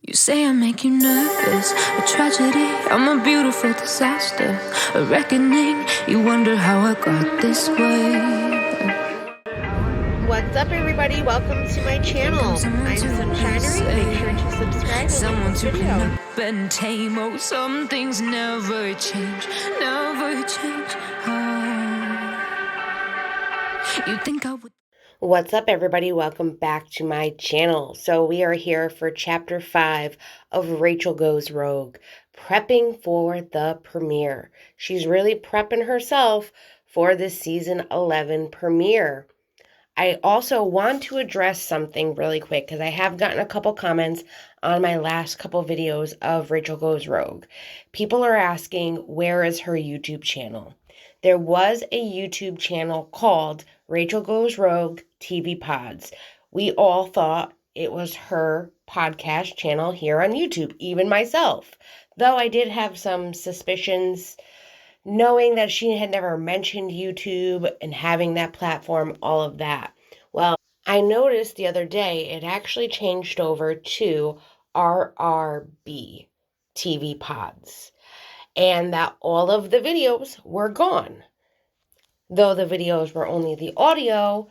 You say I make you nervous, a tragedy, I'm a beautiful disaster, a reckoning, you wonder how I got this way. What's up, everybody? Welcome to my channel. I'm Sunshinery. Make sure to subscribe and like this video. And tame, oh, some things never change, never change. Oh. You think I would... What's up, everybody? Welcome back to my channel. So we are here for Chapter 5 of Rachel Goes Rogue, prepping for the premiere. She's really prepping herself for the Season 11 premiere. I also want to address something really quick because I have gotten a couple comments on my last couple videos of Rachel Goes Rogue. People are asking, where is her YouTube channel? There was a YouTube channel called Rachel Goes Rogue TV Pods. We all thought it was her podcast channel here on YouTube, even myself. Though I did have some suspicions, knowing that she had never mentioned YouTube and having that platform, all of that. Well, I noticed the other day it actually changed over to RRB TV Pods, and that all of the videos were gone. Though the videos were only the audio,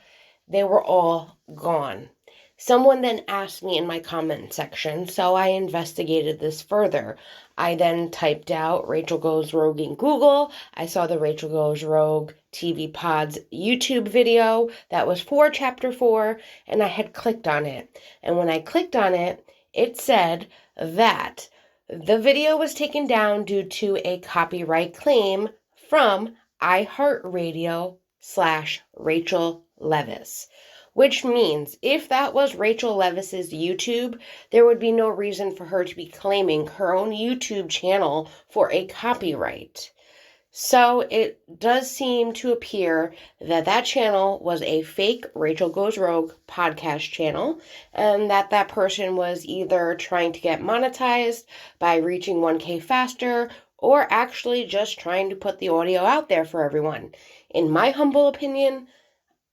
they were all gone. Someone then asked me in my comment section, so I investigated this further. I then typed out Rachel Goes Rogue in Google. I saw the Rachel Goes Rogue TV Pods YouTube video that was for Chapter 4, and I had clicked on it. And when I clicked on it, it said that the video was taken down due to a copyright claim from iHeartRadio/Rachel Leviss. Which means if that was Rachel Leviss's YouTube, there would be no reason for her to be claiming her own YouTube channel for a copyright. So it does seem to appear that that channel was a fake Rachel Goes Rogue podcast channel, and that person was either trying to get monetized by reaching 1K faster, or actually just trying to put the audio out there for everyone. In my humble opinion,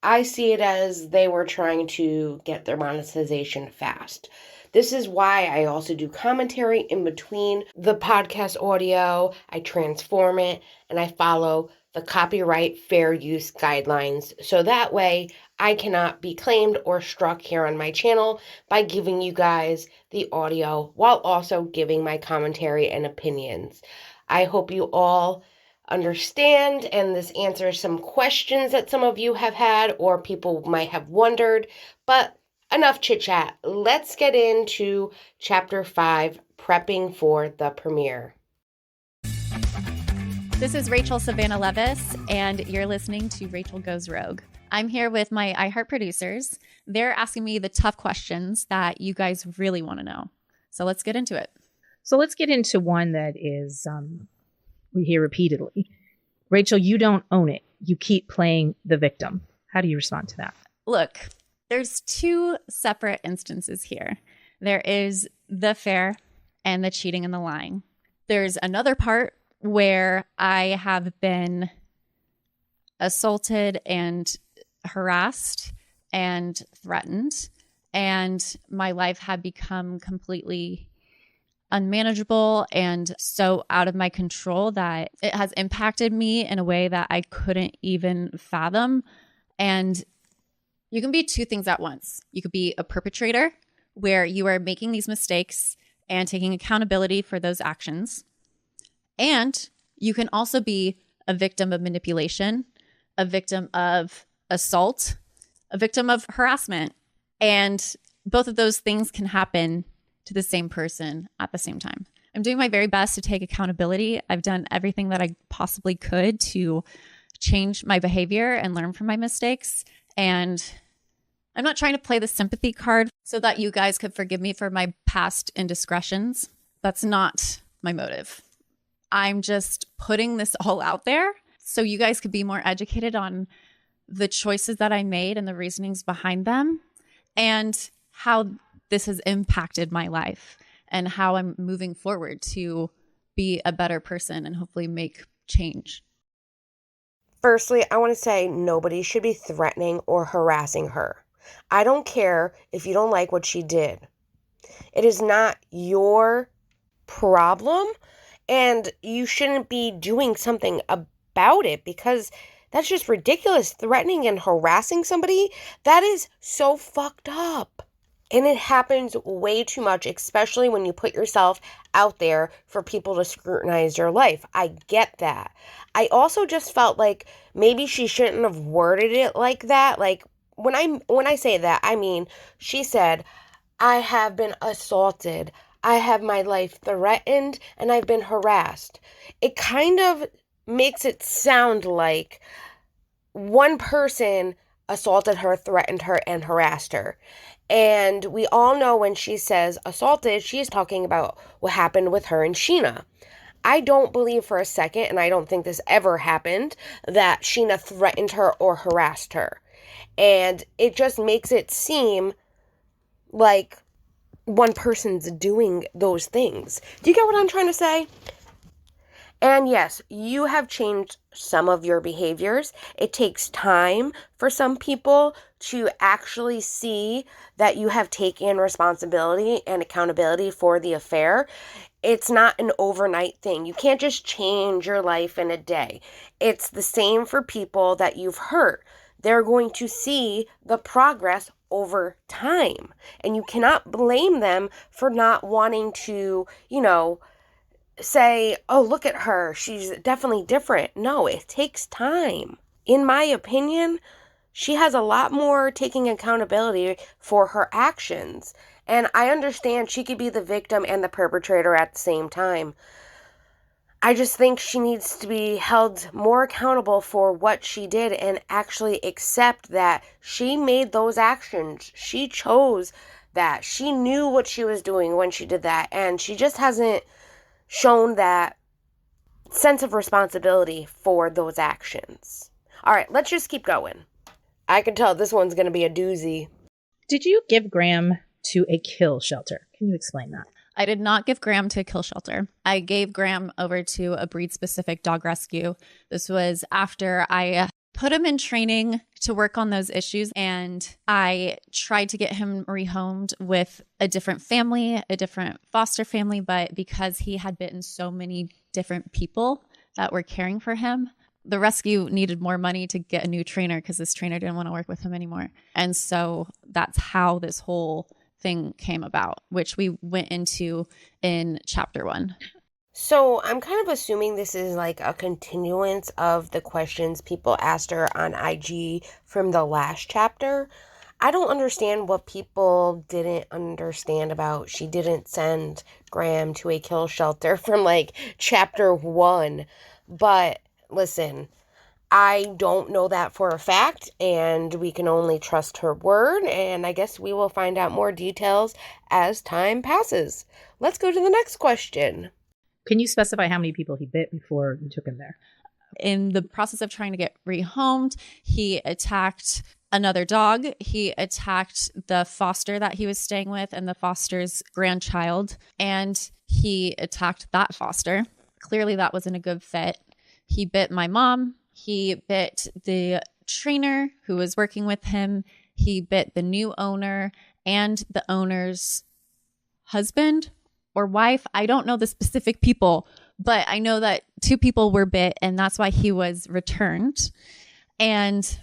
I see it as they were trying to get their monetization fast. This is why I also do commentary in between the podcast audio. I transform it and I follow the copyright fair use guidelines. So that way I cannot be claimed or struck here on my channel by giving you guys the audio while also giving my commentary and opinions. I hope you all understand, and this answers some questions that some of you have had or people might have wondered. But enough chit chat. Let's get into Chapter 5, prepping for the premiere. This is Rachel Savannah Leviss, and you're listening to Rachel Goes Rogue. I'm here with my iHeart producers. They're asking me the tough questions that you guys really want to know. So let's get into it. So let's get into one that is we hear repeatedly. Rachel, you don't own it. You keep playing the victim. How do you respond to that? Look, there's two separate instances here. There is the affair and the cheating and the lying. There's another part where I have been assaulted and harassed and threatened, and my life had become completely unmanageable and so out of my control that it has impacted me in a way that I couldn't even fathom. And you can be two things at once. You could be a perpetrator where you are making these mistakes and taking accountability for those actions. And you can also be a victim of manipulation, a victim of assault, a victim of harassment. And both of those things can happen to the same person at the same time. I'm doing my very best to take accountability. I've done everything that I possibly could to change my behavior and learn from my mistakes. And I'm not trying to play the sympathy card so that you guys could forgive me for my past indiscretions. That's not my motive. I'm just putting this all out there so you guys could be more educated on the choices that I made and the reasonings behind them, and how this has impacted my life and how I'm moving forward to be a better person and hopefully make change. Firstly, I want to say nobody should be threatening or harassing her. I don't care if you don't like what she did. It is not your problem, and you shouldn't be doing something about it, because that's just ridiculous. Threatening and harassing somebody, that is so fucked up. And it happens way too much, especially when you put yourself out there for people to scrutinize your life. I get that. I also just felt like maybe she shouldn't have worded it like that. Like, when I say that, I mean, she said, I have been assaulted, I have my life threatened, and I've been harassed. It kind of makes it sound like one person assaulted her, threatened her, and harassed her. And we all know when she says assaulted, she is talking about what happened with her and Sheena. I don't believe for a second, and I don't think this ever happened, that Sheena threatened her or harassed her. And it just makes it seem like one person's doing those things. Do you get what I'm trying to say? And yes, you have changed some of your behaviors. It takes time for some people to actually see that you have taken responsibility and accountability for the affair. It's not an overnight thing. You can't just change your life in a day. It's the same for people that you've hurt. They're going to see the progress over time. And you cannot blame them for not wanting to, say, oh, look at her, she's definitely different. No, it takes time. In my opinion, she has a lot more taking accountability for her actions. And I understand she could be the victim and the perpetrator at the same time. I just think she needs to be held more accountable for what she did and actually accept that she made those actions. She chose that. She knew what she was doing when she did that. And she just hasn't shown that sense of responsibility for those actions. All right, let's just keep going. I can tell this one's going to be a doozy. Did you give Graham to a kill shelter? Can you explain that? I did not give Graham to a kill shelter. I gave Graham over to a breed-specific dog rescue. This was after I put him in training to work on those issues, and I tried to get him rehomed with a different family, a different foster family, but because he had bitten so many different people that were caring for him, the rescue needed more money to get a new trainer because this trainer didn't want to work with him anymore. And so that's how this whole thing came about, which we went into in chapter 1. So I'm kind of assuming this is like a continuance of the questions people asked her on IG from the last chapter. I don't understand what people didn't understand about she didn't send Graham to a kill shelter from like chapter 1. But listen, I don't know that for a fact, and we can only trust her word, and I guess we will find out more details as time passes. Let's go to the next question. Can you specify how many people he bit before you took him there? In the process of trying to get rehomed, he attacked another dog. He attacked the foster that he was staying with and the foster's grandchild, and he attacked that foster. Clearly, that wasn't a good fit. He bit my mom. He bit the trainer who was working with him. He bit the new owner and the owner's husband or wife. I don't know the specific people, but I know that 2 people were bit, and that's why he was returned. And,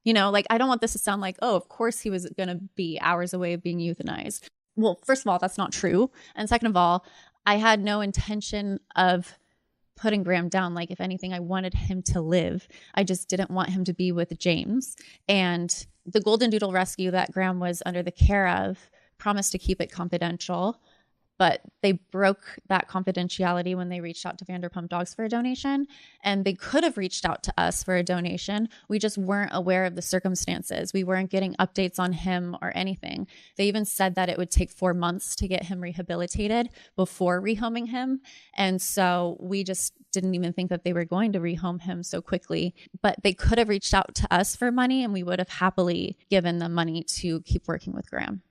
I don't want this to sound like, oh, of course he was going to be hours away of being euthanized. Well, first of all, that's not true. And second of all, I had no intention of putting Graham down. Like, if anything, I wanted him to live. I just didn't want him to be with James. And the Golden Doodle rescue that Graham was under the care of promised to keep it confidential, but they broke that confidentiality when they reached out to Vanderpump Dogs for a donation, and they could have reached out to us for a donation. We just weren't aware of the circumstances. We weren't getting updates on him or anything. They even said that it would take 4 months to get him rehabilitated before rehoming him. And so we just didn't even think that they were going to rehome him so quickly. But they could have reached out to us for money, and we would have happily given them money to keep working with Graham.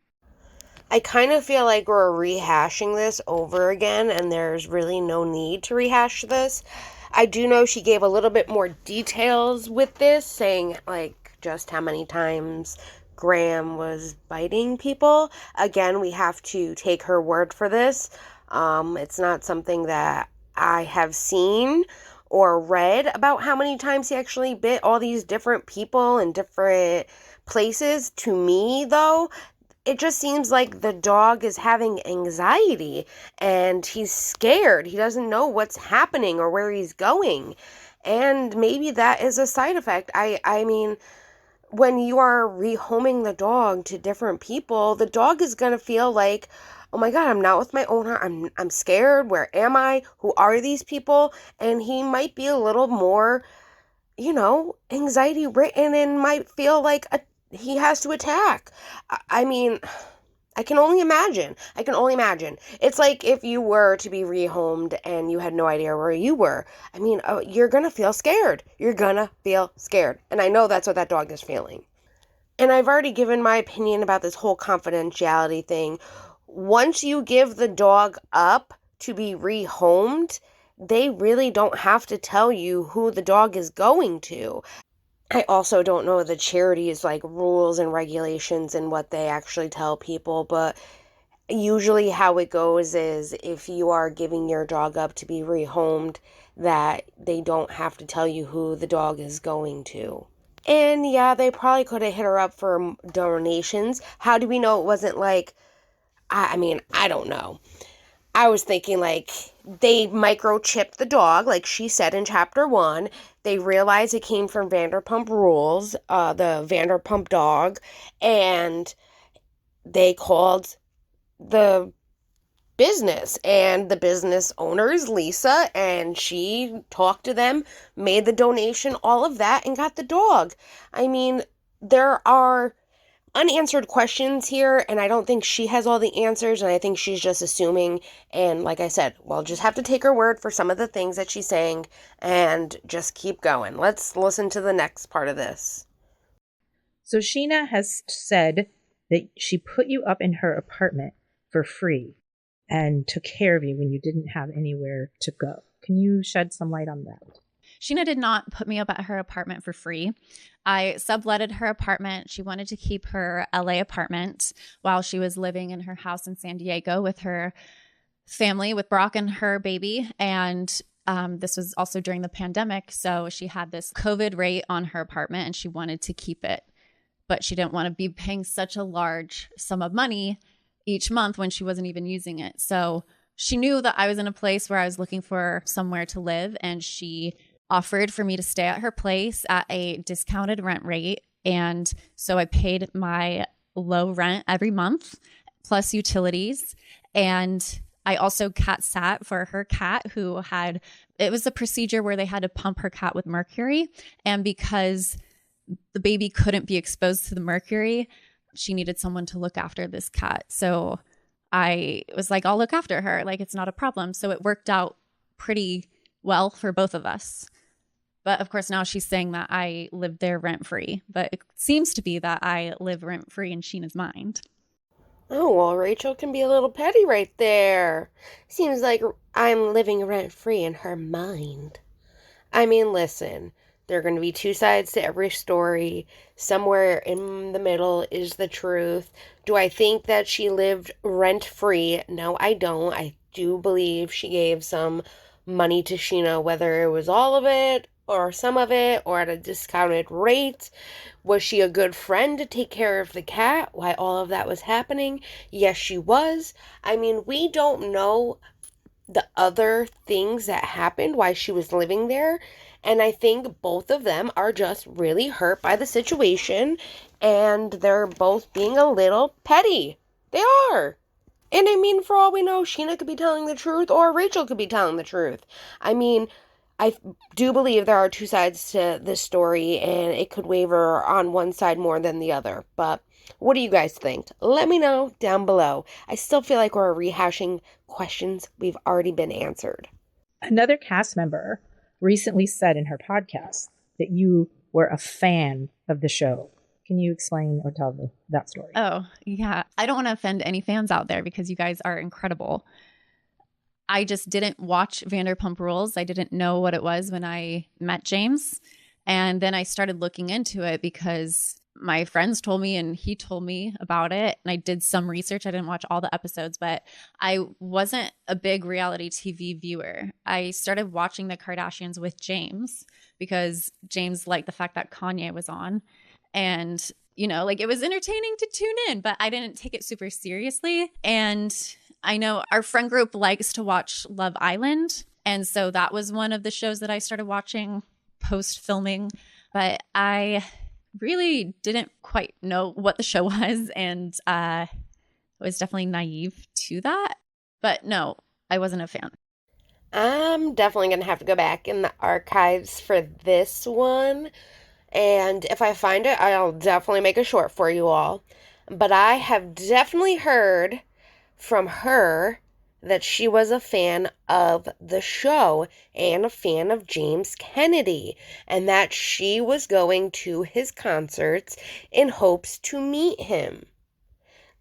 I kind of feel like we're rehashing this over again, and there's really no need to rehash this. I do know she gave a little bit more details with this, saying like just how many times Graham was biting people. Again, we have to take her word for this. It's not something that I have seen or read about how many times he actually bit all these different people in different places. To me, though, it just seems like the dog is having anxiety and he's scared. He doesn't know what's happening or where he's going. And maybe that is a side effect. I mean, when you are rehoming the dog to different people, the dog is going to feel like, oh my God, I'm not with my owner. I'm scared. Where am I? Who are these people? And he might be a little more, anxiety ridden and might feel like he has to attack. I mean, I can only imagine. It's like if you were to be rehomed and you had no idea where you were. I mean, you're going to feel scared. And I know that's what that dog is feeling. And I've already given my opinion about this whole confidentiality thing. Once you give the dog up to be rehomed, they really don't have to tell you who the dog is going to. I also don't know the charities like rules and regulations and what they actually tell people, but usually how it goes is if you are giving your dog up to be rehomed, that they don't have to tell you who the dog is going to. And yeah, they probably could have hit her up for donations. How do we know it wasn't like, I mean, I don't know. I was thinking like they microchipped the dog, like she said in chapter 1. They realized it came from Vanderpump Rules, the Vanderpump dog, and they called the business, and the business owner is Lisa, and she talked to them, made the donation, all of that, and got the dog. I mean, there are unanswered questions here, and I don't think she has all the answers, and I think she's just assuming, and like I said, we'll just have to take her word for some of the things that she's saying and just keep going. Let's listen to the next part of this. So Sheena has said that she put you up in her apartment for free and took care of you when you didn't have anywhere to go. Can you shed some light on that? Sheena did not put me up at her apartment for free. I subletted her apartment. She wanted to keep her LA apartment while she was living in her house in San Diego with her family, with Brock and her baby. And this was also during the pandemic. So she had this COVID rate on her apartment and she wanted to keep it. But she didn't want to be paying such a large sum of money each month when she wasn't even using it. So she knew that I was in a place where I was looking for somewhere to live, and she offered for me to stay at her place at a discounted rent rate. And so I paid my low rent every month plus utilities. And I also cat sat for her cat who had, it was a procedure where they had to pump her cat with mercury. And because the baby couldn't be exposed to the mercury, she needed someone to look after this cat. So I was like, I'll look after her. Like, it's not a problem. So it worked out pretty well for both of us. But of course, now she's saying that I live there rent-free. But it seems to be that I live rent-free in Sheena's mind. Oh, well, Rachel can be a little petty right there. Seems like I'm living rent-free in her mind. I mean, listen, there are going to be two sides to every story. Somewhere in the middle is the truth. Do I think that she lived rent-free? No, I don't. I do believe she gave some money to Sheena, whether it was all of it or some of it or at a discounted rate. Was she a good friend to take care of the cat while all of that was happening? Yes, she was. I mean, we don't know the other things that happened while she was living there. And I think both of them are just really hurt by the situation. And they're both being a little petty. They are. And I mean, for all we know, Sheena could be telling the truth or Rachel could be telling the truth. I mean, I do believe there are two sides to this story, and it could waver on one side more than the other. But what do you guys think? Let me know down below. I still feel like we're rehashing questions we've already been answered. Another cast member recently said in her podcast that you were a fan of the show. Can you explain or tell that story? Oh, yeah. I don't want to offend any fans out there because you guys are incredible. I just didn't watch Vanderpump Rules. I didn't know what it was when I met James. And then I started looking into it because my friends told me and he told me about it. And I did some research. I didn't watch all the episodes, but I wasn't a big reality TV viewer. I started watching the Kardashians with James because James liked the fact that Kanye was on. And, you know, like it was entertaining to tune in, but I didn't take it super seriously. And I know our friend group likes to watch Love Island. And so that was one of the shows that I started watching post filming. But I really didn't quite know what the show was, and I was definitely naive to that. But no, I wasn't a fan. I'm definitely going to have to go back in the archives for this one. And if I find it, I'll definitely make a short for you all. But I have definitely heard from her that she was a fan of the show and a fan of James Kennedy, and that she was going to his concerts in hopes to meet him.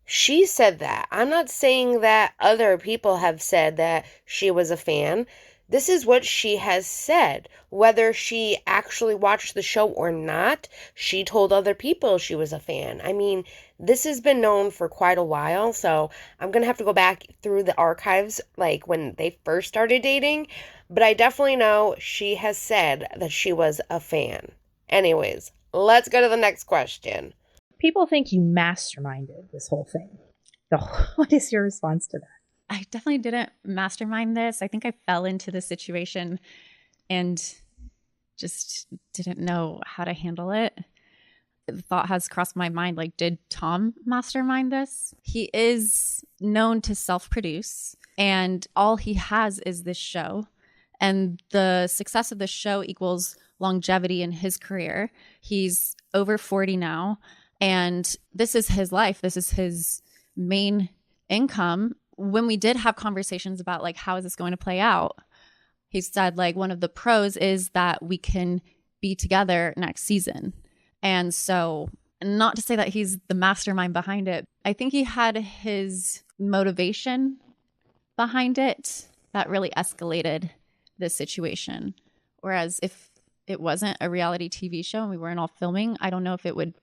She said that. I'm not saying that other people have said that she was a fan. This is what she has said. Whether she actually watched the show or not, she told other people she was a fan. I mean, this has been known for quite a while, so I'm going to have to go back through the archives, like when they first started dating, but I definitely know she has said that she was a fan. Anyways, let's go to the next question. People think you masterminded this whole thing. What is your response to that? I definitely didn't mastermind this. I think I fell into the situation and just didn't know how to handle it. The thought has crossed my mind, like, did Tom mastermind this? He is known to self-produce, and all he has is this show. And the success of the show equals longevity in his career. He's over 40 now, and this is his life. This is his main income. When we did have conversations about like, how is this going to play out? He said like, one of the pros is that we can be together next season. And so, not to say that he's the mastermind behind it, I think he had his motivation behind it that really escalated this situation. Whereas if it wasn't a reality TV show and we weren't all filming, I don't know if it would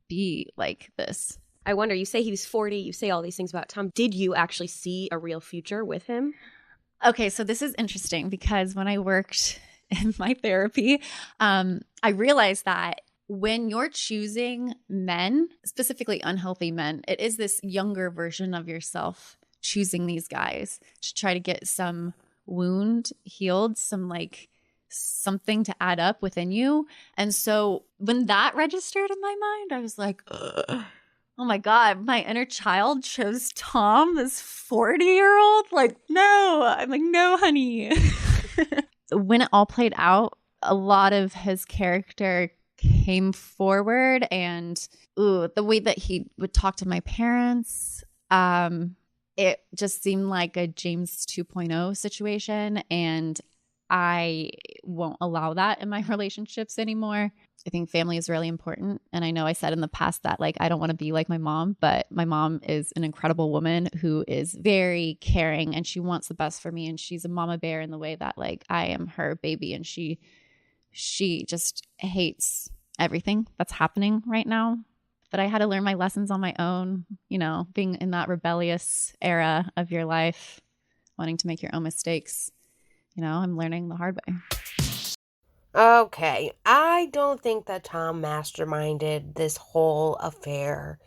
be like this. I wonder, you say he was 40, you say all these things about Tom. Did you actually see a real future with him? Okay, so this is interesting because when I worked in my therapy, I realized that when you're choosing men, specifically unhealthy men, it is this younger version of yourself choosing these guys to try to get some wound healed, some like something to add up within you. And so when that registered in my mind, I was like, ugh. Oh my God, my inner child chose Tom, this 40-year-old? Like, no. I'm like, no, honey. So when it all played out, a lot of his character came forward, and the way that he would talk to my parents, it just seemed like a James 2.0 situation, and I won't allow that in my relationships anymore. I think family is really important. And I know I said in the past that like I don't want to be like my mom, but my mom is an incredible woman who is very caring and she wants the best for me. And she's a mama bear in the way that like I am her baby, and she just hates everything that's happening right now. But I had to learn my lessons on my own, you know, being in that rebellious era of your life, wanting to make your own mistakes. You know, I'm learning the hard way. Okay, I don't think that Tom masterminded this whole affair.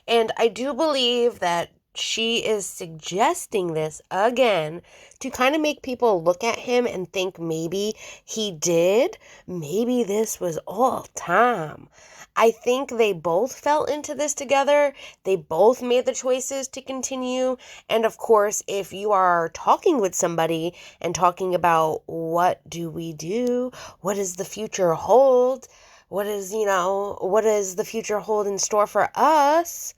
And I do believe that she is suggesting this again to kind of make people look at him and think maybe he did. Maybe this was all Tom. I think they both fell into this together. They both made the choices to continue. And of course, if you are talking with somebody and talking about what do we do? What does the future hold? What does the future hold in store for us?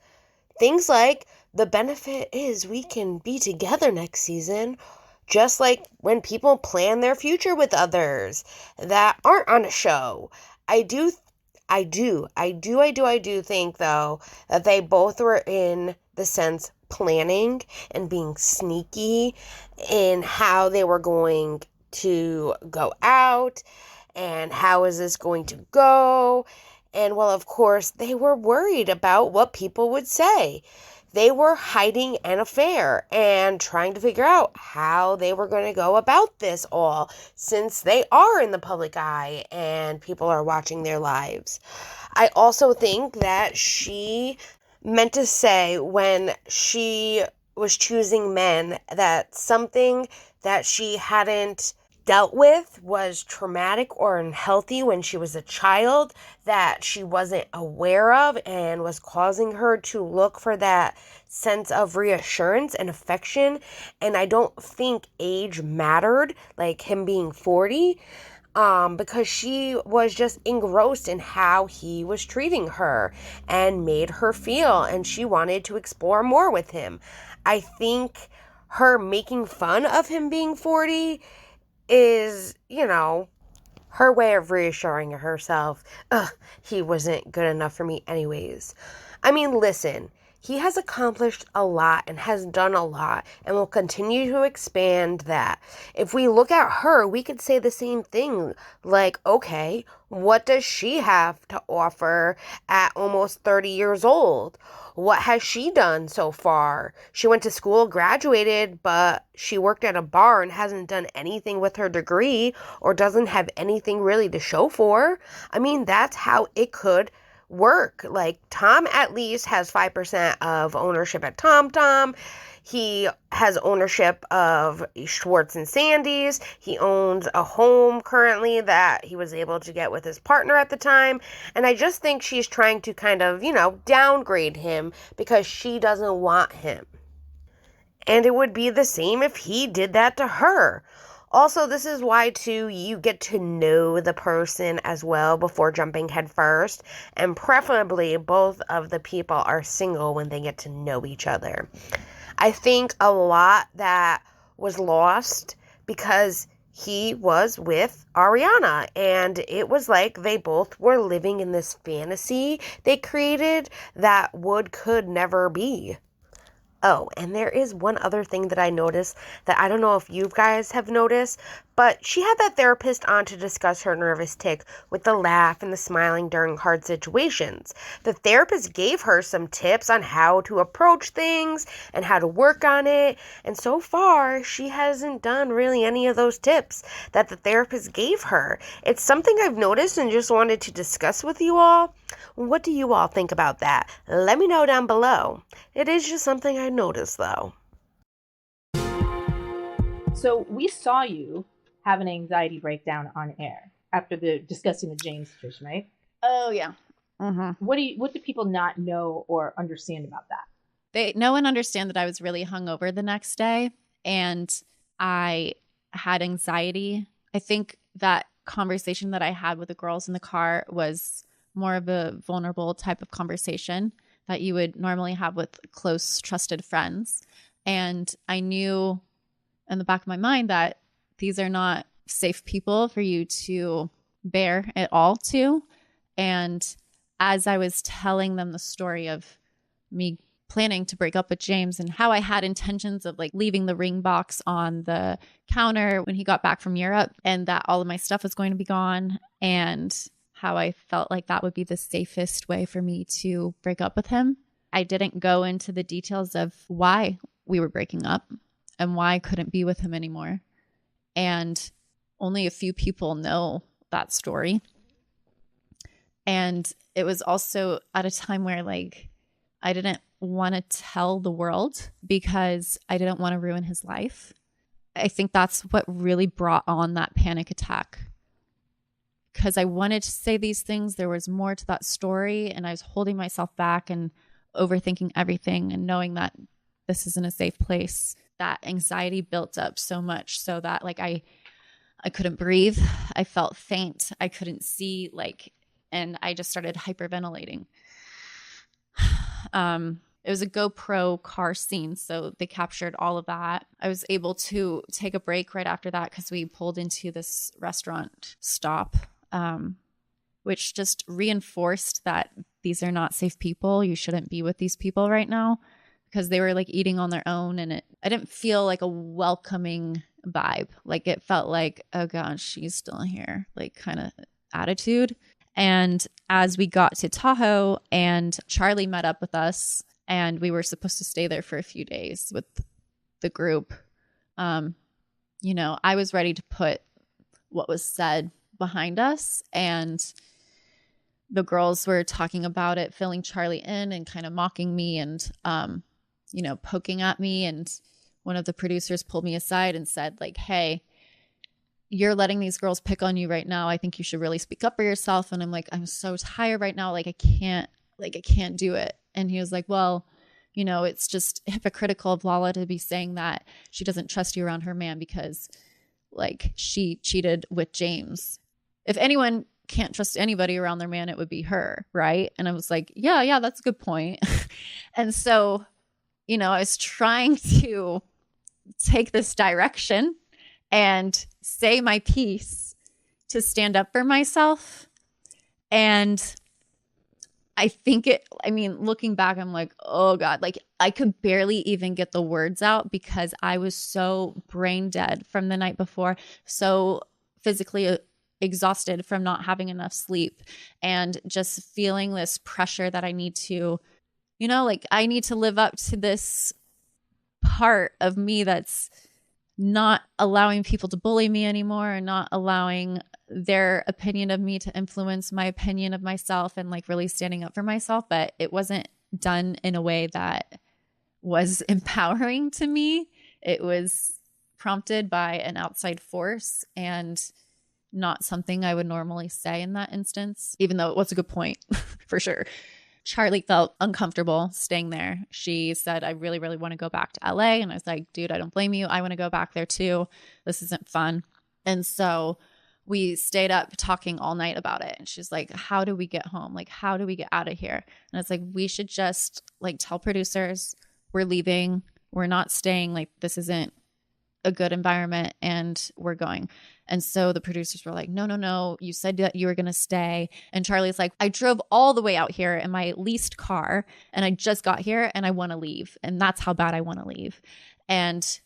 Things like the benefit is we can be together next season. Just like when people plan their future with others that aren't on a show. I do think, though, that they both were in the sense planning and being sneaky in how they were going to go out and how is this going to go. And well, of course, they were worried about what people would say. They were hiding an affair and trying to figure out how they were going to go about this all, since they are in the public eye and people are watching their lives. I also think that she meant to say when she was choosing men that something that she hadn't dealt with was traumatic or unhealthy when she was a child that she wasn't aware of and was causing her to look for that sense of reassurance and affection. And I don't think age mattered, like him being 40, because she was just engrossed in how he was treating her and made her feel, and she wanted to explore more with him. I think her making fun of him being 40 is, her way of reassuring herself, he wasn't good enough for me anyways. I mean, listen, he has accomplished a lot and has done a lot and will continue to expand that. If we look at her, we could say the same thing. Like, okay, what does she have to offer at almost 30 years old? What has she done so far? She went to school, graduated, but she worked at a bar and hasn't done anything with her degree or doesn't have anything really to show for. I mean, that's how it could work. Like, Tom at least has 5% of ownership at TomTom. He has ownership of Schwartz and Sandy's. He owns a home currently that he was able to get with his partner at the time. And I just think she's trying to kind of, downgrade him because she doesn't want him. And it would be the same if he did that to her. Also, this is why, too, you get to know the person as well before jumping headfirst. And preferably, both of the people are single when they get to know each other. I think a lot that was lost because he was with Ariana. And it was like they both were living in this fantasy they created that could never be. Oh, and there is one other thing that I noticed that I don't know if you guys have noticed, but she had that therapist on to discuss her nervous tic with the laugh and the smiling during hard situations. The therapist gave her some tips on how to approach things and how to work on it, and so far, she hasn't done really any of those tips that the therapist gave her. It's something I've noticed and just wanted to discuss with you all. What do you all think about that? Let me know down below. It is just something I noticed, though. So we saw you have an anxiety breakdown on air after discussing the James situation, right? Oh, yeah. Mm-hmm. What do people not know or understand about that? They know and understand that I was really hungover the next day and I had anxiety. I think that conversation that I had with the girls in the car was more of a vulnerable type of conversation that you would normally have with close, trusted friends. And I knew in the back of my mind that these are not safe people for you to bear it all to. And as I was telling them the story of me planning to break up with James and how I had intentions of like leaving the ring box on the counter when he got back from Europe and that all of my stuff was going to be gone, and how I felt like that would be the safest way for me to break up with him. I didn't go into the details of why we were breaking up and why I couldn't be with him anymore. And only a few people know that story. And it was also at a time where like I didn't want to tell the world because I didn't want to ruin his life. I think that's what really brought on that panic attack. Because I wanted to say these things. There was more to that story and I was holding myself back and overthinking everything and knowing that this isn't a safe place. That anxiety built up so much so that like I couldn't breathe. I felt faint. I couldn't see and I just started hyperventilating. It was a GoPro car scene, so they captured all of that. I was able to take a break right after that because we pulled into this restaurant stop. Which just reinforced that these are not safe people. You shouldn't be with these people right now because they were like eating on their own. And I didn't feel like a welcoming vibe. Like it felt like, oh gosh, she's still here, like kind of attitude. And as we got to Tahoe and Charlie met up with us and we were supposed to stay there for a few days with the group, you know, I was ready to put what was said behind us. And the girls were talking about it, filling Charlie in and kind of mocking me and, you know, poking at me. And one of the producers pulled me aside and said, like, hey, you're letting these girls pick on you right now. I think you should really speak up for yourself. And I'm like, I'm so tired right now. Like, I can't do it. And he was like, well, you know, it's just hypocritical of Lala to be saying that she doesn't trust you around her man because like she cheated with James. If anyone can't trust anybody around their man, it would be her. Right. And I was like, yeah, that's a good point. And so, you know, I was trying to take this direction and say my piece to stand up for myself. And I think looking back, I'm like, oh God, like I could barely even get the words out because I was so brain dead from the night before, so physically exhausted from not having enough sleep and just feeling this pressure that I need to, you know, like I need to live up to this part of me that's not allowing people to bully me anymore and not allowing their opinion of me to influence my opinion of myself and like really standing up for myself. But it wasn't done in a way that was empowering to me. It was prompted by an outside force and not something I would normally say in that instance, even though it was a good point for sure. Charlie felt uncomfortable staying there. She said, I really, really want to go back to LA. And I was like, dude, I don't blame you. I want to go back there too. This isn't fun. And so we stayed up talking all night about it. And she's like, how do we get home? Like, how do we get out of here? And it's like, we should just like tell producers we're leaving. We're not staying. Like, this isn't a good environment and we're going. And so the producers were like, no, you said that you were going to stay. And Charlie's like, I drove all the way out here in my leased car and I just got here and I want to leave. And that's how bad I want to leave. And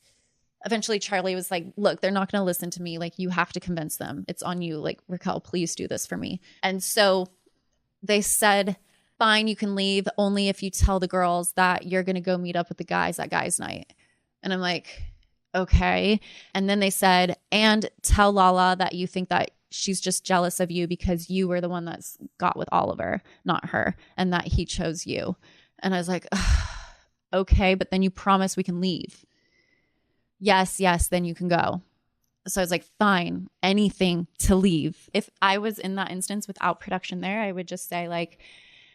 eventually Charlie was like, look, they're not going to listen to me. Like, you have to convince them. It's on you. Like, Raquel, please do this for me. And so they said, fine, you can leave only if you tell the girls that you're going to go meet up with the guys at guys night. And I'm like, okay. And then they said, and tell Lala that you think that she's just jealous of you because you were the one that's got with Oliver, not her, and that he chose you. And I was like, okay, but then you promise we can leave. Yes, then you can go. So I was like, fine, anything to leave. If I was in that instance without production there, I would just say like,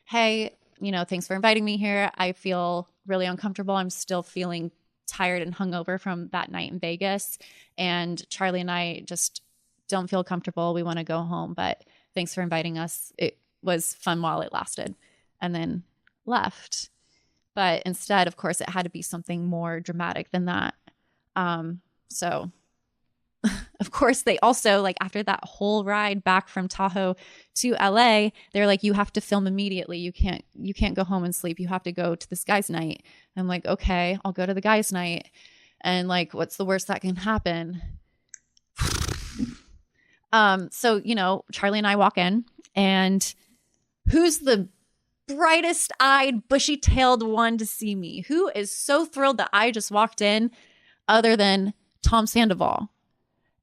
hey, you know, thanks for inviting me here. I feel really uncomfortable. I'm still feeling tired and hungover from that night in Vegas. And Charlie and I just don't feel comfortable. We want to go home, but thanks for inviting us. It was fun while it lasted, and then left. But instead, of course, it had to be something more dramatic than that. So of course, they also, like, after that whole ride back from Tahoe to LA, they're like, you have to film immediately. You can't go home and sleep. You have to go to this guy's night. I'm like, okay, I'll go to the guy's night. And like, what's the worst that can happen? So, you know, Charlie and I walk in, and who's the brightest eyed, bushy tailed one to see me? Who is so thrilled that I just walked in other than Tom Sandoval?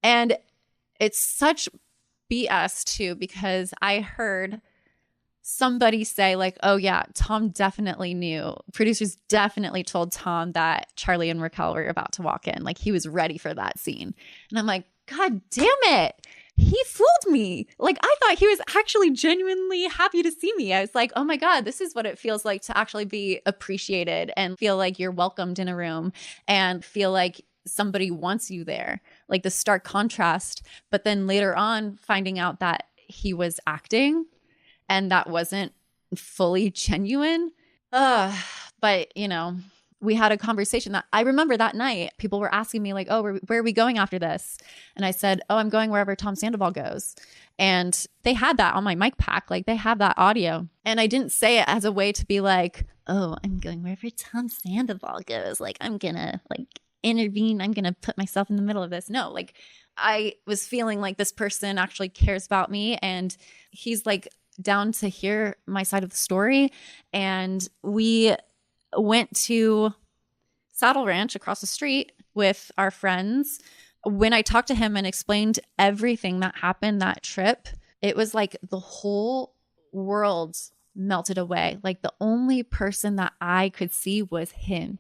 And it's such BS too, because I heard somebody say like, oh yeah, Tom definitely knew. Producers definitely told Tom that Charlie and Raquel were about to walk in. Like, he was ready for that scene. And I'm like, God damn it. He fooled me. Like, I thought he was actually genuinely happy to see me. I was like, oh my God, this is what it feels like to actually be appreciated and feel like you're welcomed in a room and feel like somebody wants you there. Like, the stark contrast. But then later on, finding out that he was acting and that wasn't fully genuine. But, you know, we had a conversation that I remember that night. People were asking me like, oh, where are we going after this? And I said, oh, I'm going wherever Tom Sandoval goes. And they had that on my mic pack. Like, they have that audio. And I didn't say it as a way to be like, oh, I'm going wherever Tom Sandoval goes. Like, I'm going to like intervene. I'm going to put myself in the middle of this. No, like, I was feeling like this person actually cares about me. And he's like down to hear my side of the story. And we went to Saddle Ranch across the street with our friends. When I talked to him and explained everything that happened that trip, it was like the whole world melted away. Like the only person that I could see was him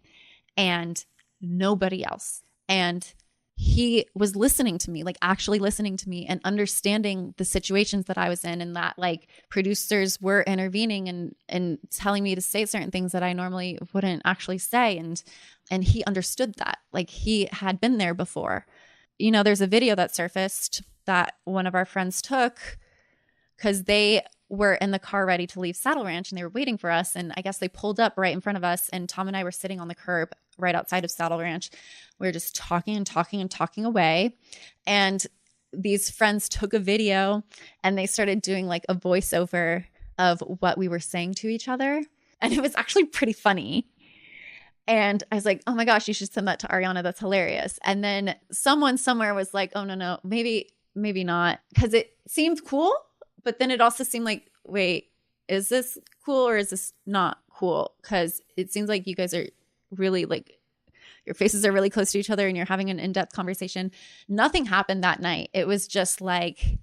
and nobody else. And he was listening to me, like actually listening to me and understanding the situations that I was in, and that like producers were intervening and telling me to say certain things that I normally wouldn't actually say. And he understood that, like he had been there before. You know, there's a video that surfaced that one of our friends took because they were in the car ready to leave Saddle Ranch and they were waiting for us. And I guess they pulled up right in front of us, and Tom and I were sitting on the curb right outside of Saddle Ranch. We were just talking and talking and talking away. And these friends took a video and they started doing like a voiceover of what we were saying to each other. And it was actually pretty funny. And I was like, oh my gosh, you should send that to Ariana. That's hilarious. And then someone somewhere was like, oh, no, maybe not. Because it seemed cool. But then it also seemed like, wait, is this cool or is this not cool? Because it seems like you guys are really like, your faces are really close to each other and you're having an in-depth conversation. Nothing happened that night. It was just like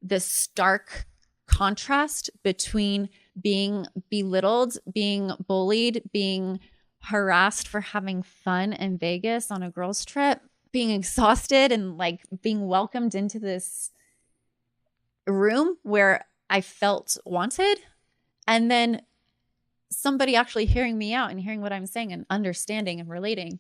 this stark contrast between being belittled, being bullied, being harassed for having fun in Vegas on a girls' trip, being exhausted, and like being welcomed into this room where I felt wanted, and then somebody actually hearing me out and hearing what I'm saying and understanding and relating.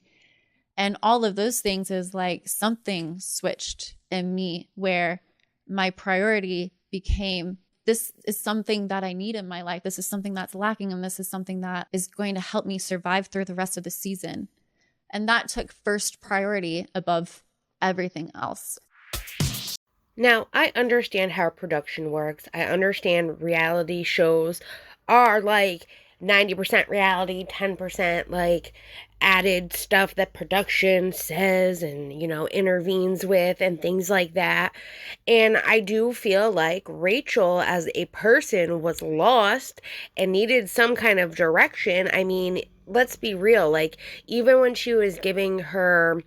And all of those things is like something switched in me where my priority became, this is something that I need in my life. This is something that's lacking, and this is something that is going to help me survive through the rest of the season. And that took first priority above everything else. Now, I understand how production works. I understand reality shows are like 90% reality, 10% like added stuff that production says and, you know, intervenes with and things like that. And I do feel like Rachel as a person was lost and needed some kind of direction. I mean, let's be real. Like, even when she was giving her,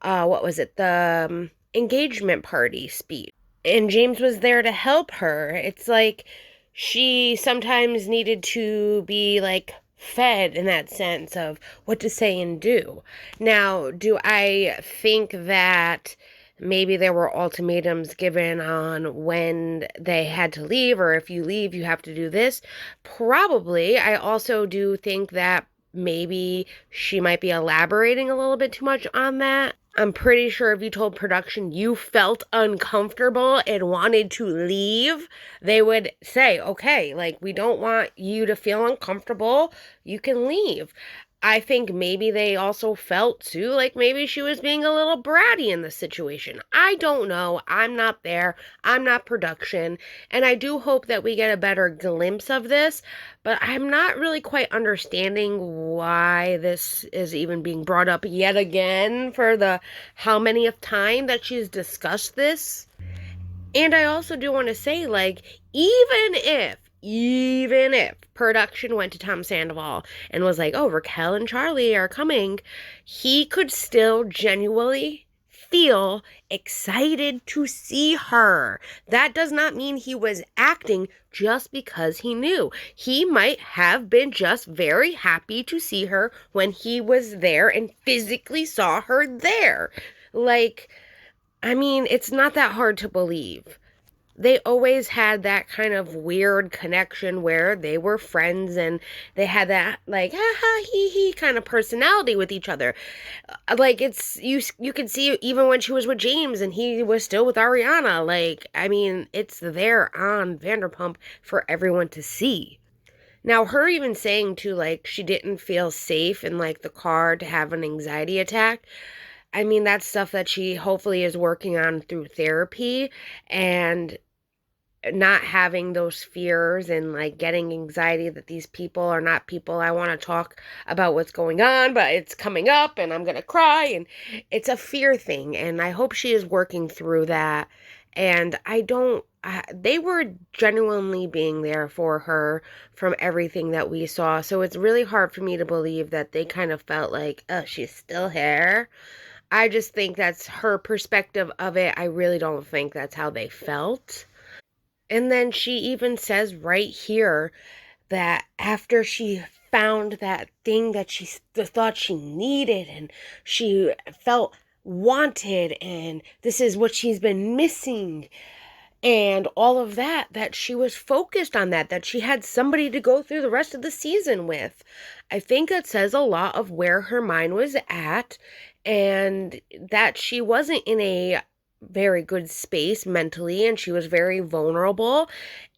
the engagement party speech, and James was there to help her, it's like she sometimes needed to be like fed in that sense of what to say and do. Now, do I think that maybe there were ultimatums given on when they had to leave, or if you leave, you have to do this? Probably. I also do think that maybe she might be elaborating a little bit too much on that. I'm pretty sure if you told production you felt uncomfortable and wanted to leave, they would say, okay, like, we don't want you to feel uncomfortable. You can leave. I think maybe they also felt too like maybe she was being a little bratty in the situation. I don't know. I'm not there. I'm not production. And I do hope that we get a better glimpse of this, but I'm not really quite understanding why this is even being brought up yet again for the how many of time that she's discussed this. And I also do want to say, like, even if production went to Tom Sandoval and was like, oh, Raquel and Charlie are coming, he could still genuinely feel excited to see her. That does not mean he was acting just because he knew. He might have been just very happy to see her when he was there and physically saw her there. Like, I mean, it's not that hard to believe. They always had that kind of weird connection where they were friends and they had that like ha ha he he kind of personality with each other. Like, it's you could see even when she was with James and he was still with Ariana. Like, I mean, it's there on Vanderpump for everyone to see. Now, her even saying too, like, she didn't feel safe in like the car to have an anxiety attack. I mean, that's stuff that she hopefully is working on through therapy, and not having those fears and like getting anxiety that these people are not people I want to talk about what's going on, but it's coming up and I'm going to cry, and it's a fear thing. And I hope she is working through that And they were genuinely being there for her from everything that we saw. So it's really hard for me to believe that they kind of felt like, oh, she's still here. I just think that's her perspective of it. I really don't think that's how they felt. And then she even says right here that after she found that thing that she thought she needed and she felt wanted, and this is what she's been missing, and all of that, that she was focused on that she had somebody to go through the rest of the season with. I think that says a lot of where her mind was at, and that she wasn't in a very good space mentally, and she was very vulnerable,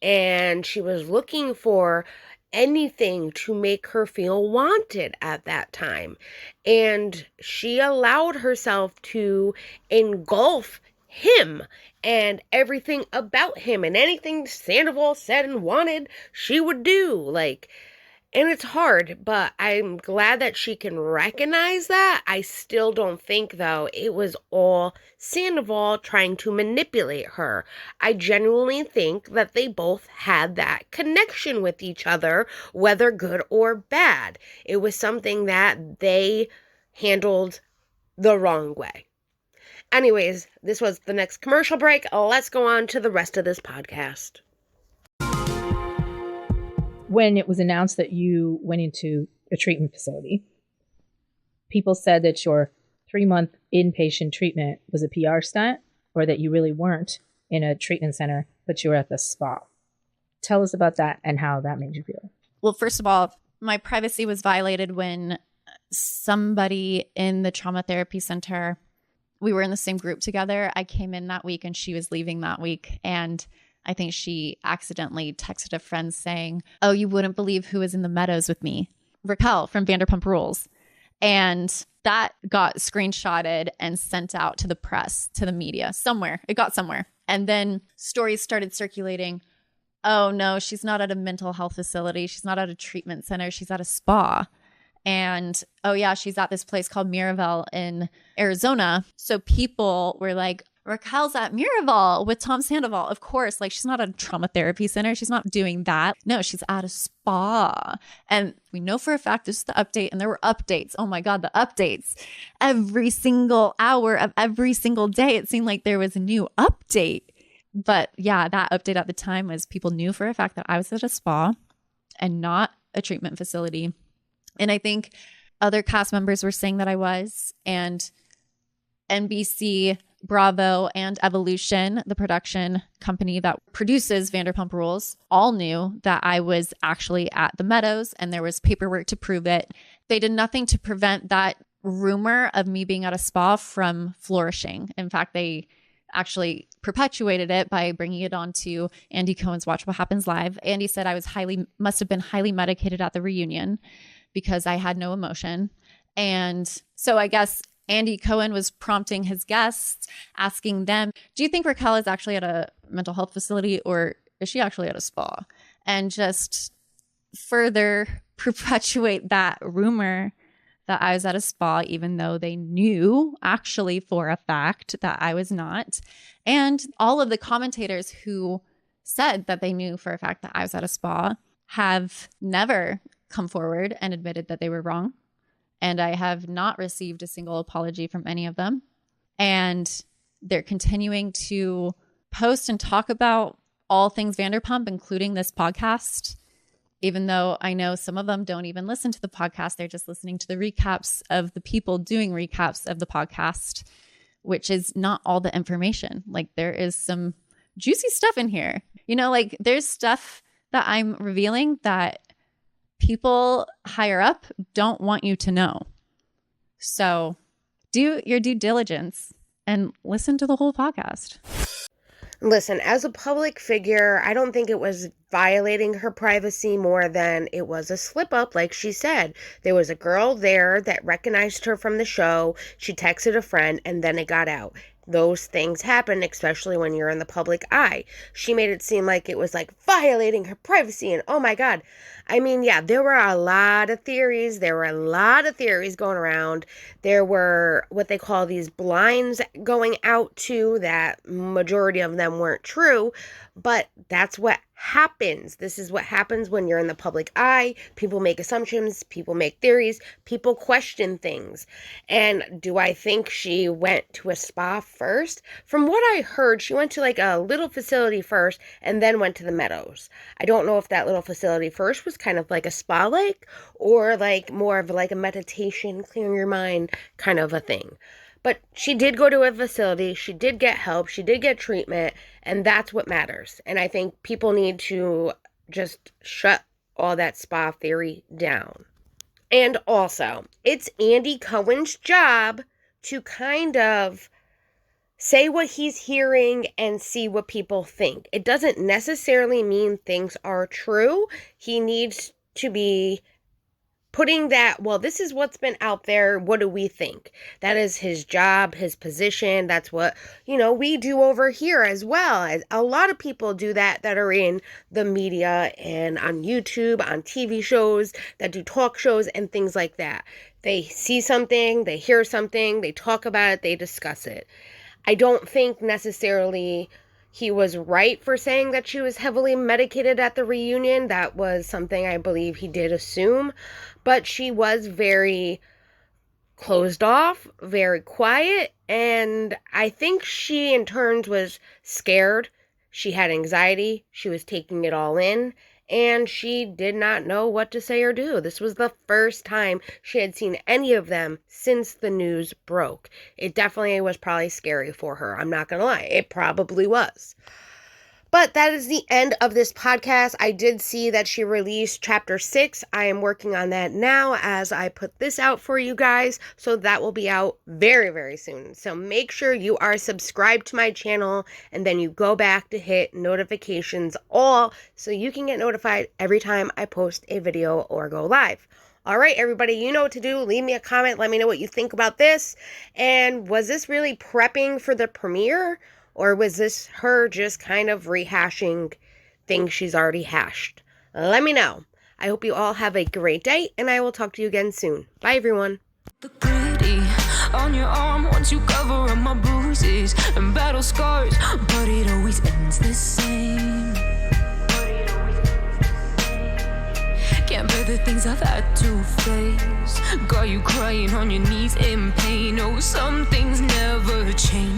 and she was looking for anything to make her feel wanted at that time. And she allowed herself to engulf him and everything about him, and anything Sandoval said and wanted, she would do. Like, and it's hard, but I'm glad that she can recognize that. I still don't think, though, it was all Sandoval trying to manipulate her. I genuinely think that they both had that connection with each other, whether good or bad. It was something that they handled the wrong way. Anyways, this was the next commercial break. Let's go on to the rest of this podcast. When it was announced that you went into a treatment facility, people said that your 3-month inpatient treatment was a PR stunt, or that you really weren't in a treatment center, but you were at the spa. Tell us about that and how that made you feel. Well, first of all, my privacy was violated when somebody in the trauma therapy center, we were in the same group together. I came in that week and she was leaving that week. And I think she accidentally texted a friend saying, oh, you wouldn't believe who was in the meadows with me. Raquel from Vanderpump Rules. And that got screenshotted and sent out to the press, to the media, somewhere. It got somewhere. And then stories started circulating. Oh, no, she's not at a mental health facility. She's not at a treatment center. She's at a spa. And, oh, yeah, she's at this place called Miraval in Arizona. So people were like, Raquel's at Miraval with Tom Sandoval. Of course, like, she's not at a trauma therapy center. She's not doing that. No, she's at a spa. And we know for a fact this is the update. And there were updates. Oh my God, the updates. Every single hour of every single day, it seemed like there was a new update. But yeah, that update at the time was people knew for a fact that I was at a spa and not a treatment facility. And I think other cast members were saying that I was, and NBC, Bravo, and Evolution, the production company that produces Vanderpump Rules, all knew that I was actually at the Meadows, and there was paperwork to prove it. They did nothing to prevent that rumor of me being at a spa from flourishing. In fact, they actually perpetuated it by bringing it on to Andy Cohen's Watch What Happens Live. Andy said I must have been highly medicated at the reunion because I had no emotion. And so I guess Andy Cohen was prompting his guests, asking them, do you think Raquel is actually at a mental health facility, or is she actually at a spa? And just further perpetuate that rumor that I was at a spa, even though they knew actually for a fact that I was not. And all of the commentators who said that they knew for a fact that I was at a spa have never come forward and admitted that they were wrong. And I have not received a single apology from any of them. And they're continuing to post and talk about all things Vanderpump, including this podcast, even though I know some of them don't even listen to the podcast. They're just listening to the recaps of the people doing recaps of the podcast, which is not all the information. Like, there is some juicy stuff in here. You know, like, there's stuff that I'm revealing that people higher up don't want you to know. So do your due diligence and listen to the whole podcast. Listen, as a public figure, I don't think it was violating her privacy more than it was a slip up, like she said. There was a girl there that recognized her from the show. She texted a friend and then it got out. Those things happen, especially when you're in the public eye. She made it seem like it was like violating her privacy and oh my God. I mean, yeah, there were a lot of theories. There were a lot of theories going around. There were what they call these blinds going out too, that majority of them weren't true, but that's what happens. This is what happens when you're in the public eye. People make assumptions, people make theories, people question things. And do I think she went to a spa first? From what I heard, she went to like a little facility first and then went to the Meadows. I don't know if that little facility first was kind of like a spa like or like more of like a meditation, clearing your mind kind of a thing. But she did go to a facility, she did get help, she did get treatment, and that's what matters. And I think people need to just shut all that spa theory down. And also, it's Andy Cohen's job to kind of say what he's hearing and see what people think. It doesn't necessarily mean things are true. He needs to be putting that, well, this is what's been out there. What do we think? That is his job, his position. That's what, we do over here as well. As a lot of people do that are in the media and on YouTube, on TV shows, that do talk shows and things like that. They see something, they hear something, they talk about it, they discuss it. I don't think necessarily he was right for saying that she was heavily medicated at the reunion. That was something I believe he did assume. But she was very closed off, very quiet, and I think she in turns was scared. She had anxiety. She was taking it all in, and she did not know what to say or do. This was the first time she had seen any of them since the news broke. It definitely was probably scary for her. I'm not going to lie. It probably was. But that is the end of this podcast. I did see that she released chapter 6. I am working on that now as I put this out for you guys. So that will be out very, very soon. So make sure you are subscribed to my channel and then you go back to hit notifications all so you can get notified every time I post a video or go live. All right, everybody, you know what to do. Leave me a comment. Let me know what you think about this. And was this really prepping for the premiere? Or was this her just kind of rehashing things she's already hashed? Let me know. I hope you all have a great day, and I will talk to you again soon. Bye, everyone. The gritty on your arm once you cover up my bruises and battle scars, but it always ends the same. Can't bear the things I've had to face. Got you crying on your knees in pain. Oh, some things never change.